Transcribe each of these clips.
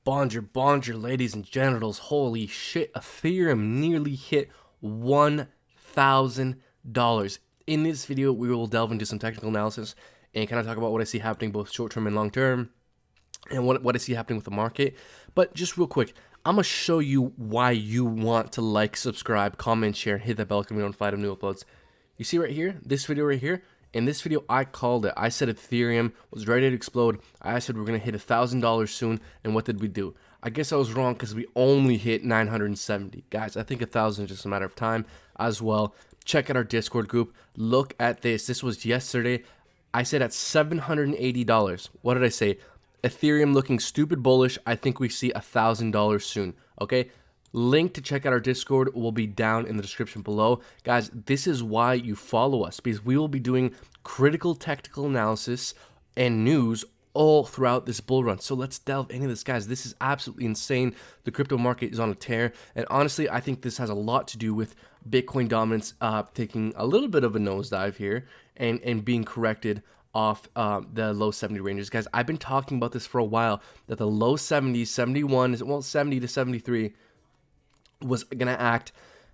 Bonjour, ladies and genitals. Holy shit, Ethereum nearly hit $1,000. In this video, we will delve into some technical analysis and kind of talk about what I see happening both short-term and long-term and what I see happening with the market. But just real quick, I'm going to show you why you want to like, subscribe, comment, share, hit that bell to be notified of new uploads. You see right here, this video right here, in this video, I called it. I said Ethereum was ready to explode. I said we're going to hit $1,000 soon. And what did we do? I guess I was wrong because we only hit 970. Guys, I think 1,000 is just a matter of time as well. Check out our Discord group. Look at this. This was yesterday. I said at $780. What did I say? Ethereum looking stupid bullish. I think we see $1,000 soon. Okay? Link to check out our Discord will be down in the description below. Guys, this is why you follow us, because we will be doing critical technical analysis and news all throughout this bull run. So let's delve into this, guys. This is absolutely insane. The crypto market is on a tear. And honestly, I think this has a lot to do with Bitcoin dominance taking a little bit of a nosedive here and being corrected off the low 70 ranges. Guys, I've been talking about this for a while, that the low 70s, 71, well, 70 to 73, was going to act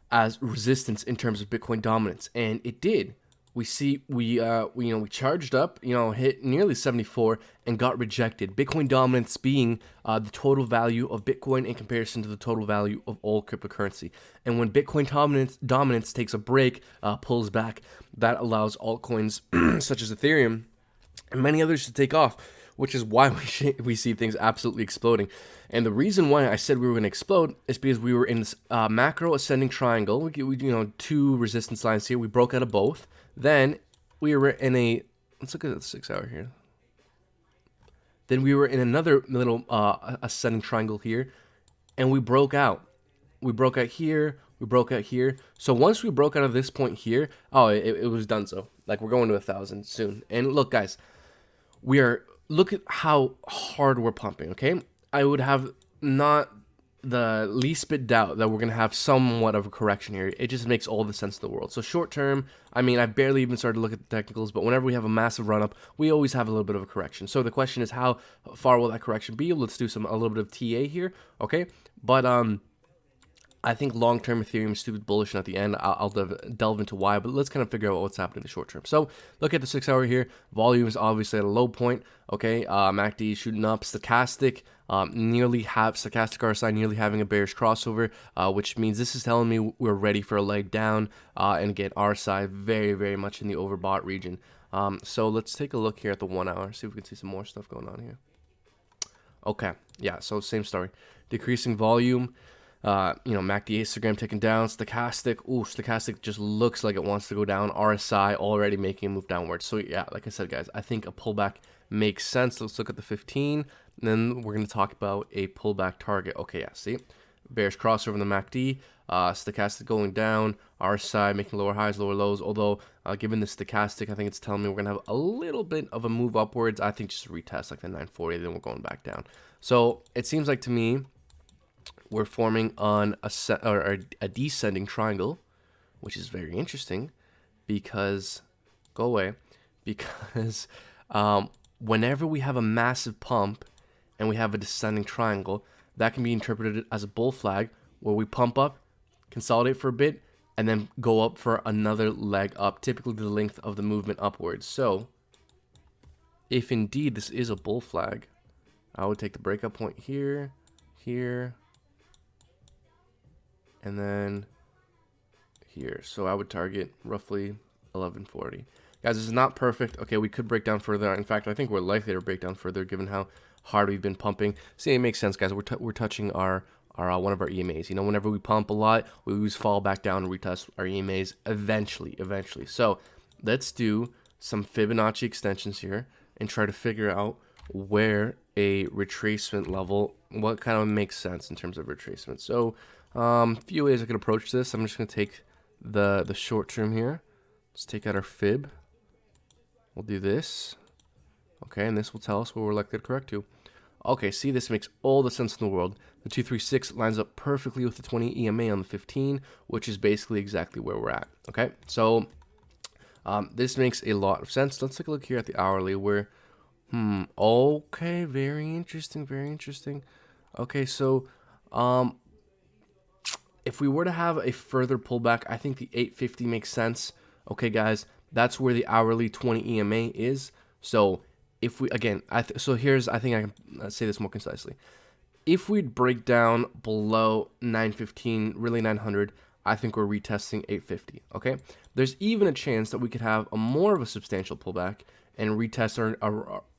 as resistance in terms of Bitcoin dominance, and it did. We charged up, hit nearly 74 and got rejected. Bitcoin dominance being the total value of Bitcoin in comparison to the total value of all cryptocurrency. And when Bitcoin dominance takes a break, pulls back, that allows altcoins such as Ethereum and many others to take off, which is why we see things absolutely exploding. And the reason why I said we were going to explode is because we were in this macro ascending triangle. We two resistance lines here. We broke out of both. Then we were in let's look at the 6 hour here. Then we were in another little ascending triangle here, and we broke out. We broke out here. We broke out here. So once we broke out of this point here, it was done. So like we're going to 1,000 soon. And look, guys, look at how hard we're pumping, okay? I would have not the least bit doubt that we're going to have somewhat of a correction here. It just makes all the sense in the world. So short term, I barely even started to look at the technicals, but whenever we have a massive run up, we always have a little bit of a correction. So the question is, how far will that correction be? Let's do a little bit of TA here, okay? But I think long-term Ethereum is stupid bullish, and at the end, I'll delve into why, but let's kind of figure out what's happening in the short term. So look at the 6 hour here. Volume is obviously at a low point, okay? MACD is shooting up. Stochastic, stochastic RSI nearly having a bearish crossover, which means this is telling me we're ready for a leg down, and again, RSI very, very much in the overbought region. So let's take a look here at the 1 hour, see if we can see some more stuff going on here. Okay, yeah, so same story. Decreasing volume. MACD histogram ticking down. Stochastic just looks like it wants to go down. RSI already making a move downwards. So yeah, like I said, guys, I think a pullback makes sense. Let's look at the 15, and then we're going to talk about a pullback target. Okay, yeah, see, bearish crossover in the MACD. Stochastic going down. RSI making lower highs, lower lows. Although, given the stochastic, I think it's telling me we're going to have a little bit of a move upwards. I think just retest like the 940, then we're going back down. So it seems like to me, we're forming on a descending triangle, which is very interesting because, whenever we have a massive pump and we have a descending triangle, that can be interpreted as a bull flag where we pump up, consolidate for a bit, and then go up for another leg up, typically the length of the movement upwards. So if indeed this is a bull flag, I would take the breakout point here, and then here. So I would target roughly 1140. Guys, this is not perfect. Okay, we could break down further. In fact, I think we're likely to break down further given how hard we've been pumping. See, it makes sense, guys. We're touching our one of our EMAs. Whenever we pump a lot, we always fall back down and retest our EMAs eventually. So let's do some Fibonacci extensions here and try to figure out where a retracement level, what kind of makes sense in terms of retracement. So few ways I could approach this. I'm just going to take the short term here. Let's take out our fib. We'll do this. Okay, and this will tell us where we're likely to correct to. Okay, see, this makes all the sense in the world. The 236 lines up perfectly with the 20 EMA on the 15, which is basically exactly where we're at. Okay, so this makes a lot of sense. Let's take a look here at the hourly where, okay, very interesting. Okay, so um, if we were to have a further pullback, I think the 850 makes sense. Okay, guys, that's where the hourly 20 EMA is. So if we again, so here's I think I can say this more concisely. If we'd break down below 915, really 900, I think we're retesting 850. Okay, there's even a chance that we could have a more of a substantial pullback and retest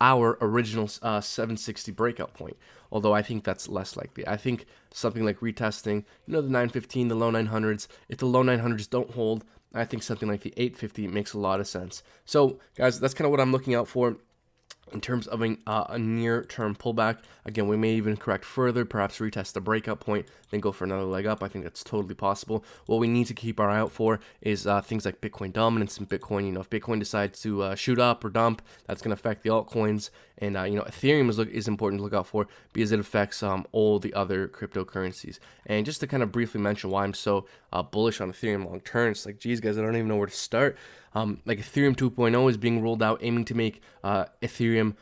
our original 760 breakout point. Although I think that's less likely. I think something like retesting, the 915, the low 900s. If the low 900s don't hold, I think something like the 850 makes a lot of sense. So, guys, that's kind of what I'm looking out for in terms of a near-term pullback. Again, we may even correct further, perhaps retest the breakout point, then go for another leg up. I think that's totally possible. What we need to keep our eye out for is things like Bitcoin dominance and Bitcoin. If Bitcoin decides to shoot up or dump, that's going to affect the altcoins. And Ethereum is important to look out for because it affects all the other cryptocurrencies. And just to kind of briefly mention why I'm so bullish on Ethereum long term, it's like, geez, guys, I don't even know where to start. Like Ethereum 2.0 is being rolled out, aiming to make Ethereum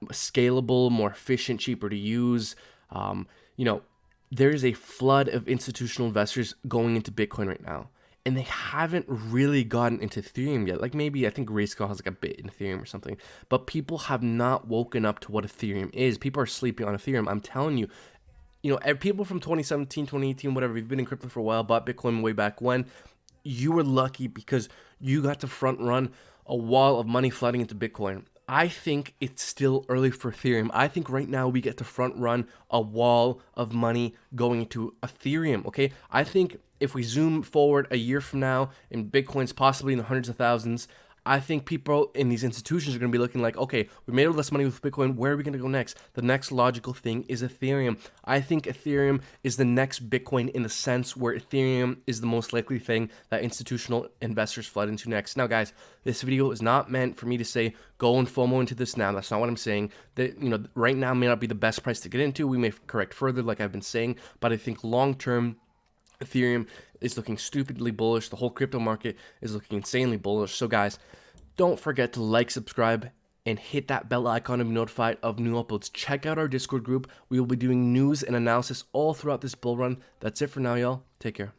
scalable, more efficient, cheaper to use. There is a flood of institutional investors going into Bitcoin right now, and they haven't really gotten into Ethereum yet. Like maybe I think Grayscale has like a bit in Ethereum or something, but people have not woken up to what Ethereum is. People are sleeping on Ethereum. I'm telling you, people from 2017, 2018, whatever, you've been in crypto for a while, bought Bitcoin way back when. You were lucky because you got to front run a wall of money flooding into Bitcoin. I think it's still early for Ethereum. I think right now we get to front run a wall of money going into Ethereum, okay? I think if we zoom forward a year from now and Bitcoin's possibly in the hundreds of thousands, I think people in these institutions are going to be looking like, okay, we made all this money with Bitcoin. Where are we going to go next? The next logical thing is Ethereum. I think Ethereum is the next Bitcoin in the sense where Ethereum is the most likely thing that institutional investors flood into next. Now, guys, this video is not meant for me to say, go and FOMO into this now. That's not what I'm saying. That, right now may not be the best price to get into. We may correct further, like I've been saying, but I think long-term, Ethereum is looking stupidly bullish. The whole crypto market is looking insanely bullish. So guys, don't forget to like, subscribe, and hit that bell icon to be notified of new uploads. Check out our Discord group. We will be doing news and analysis all throughout this bull run. That's it for now, y'all. Take care.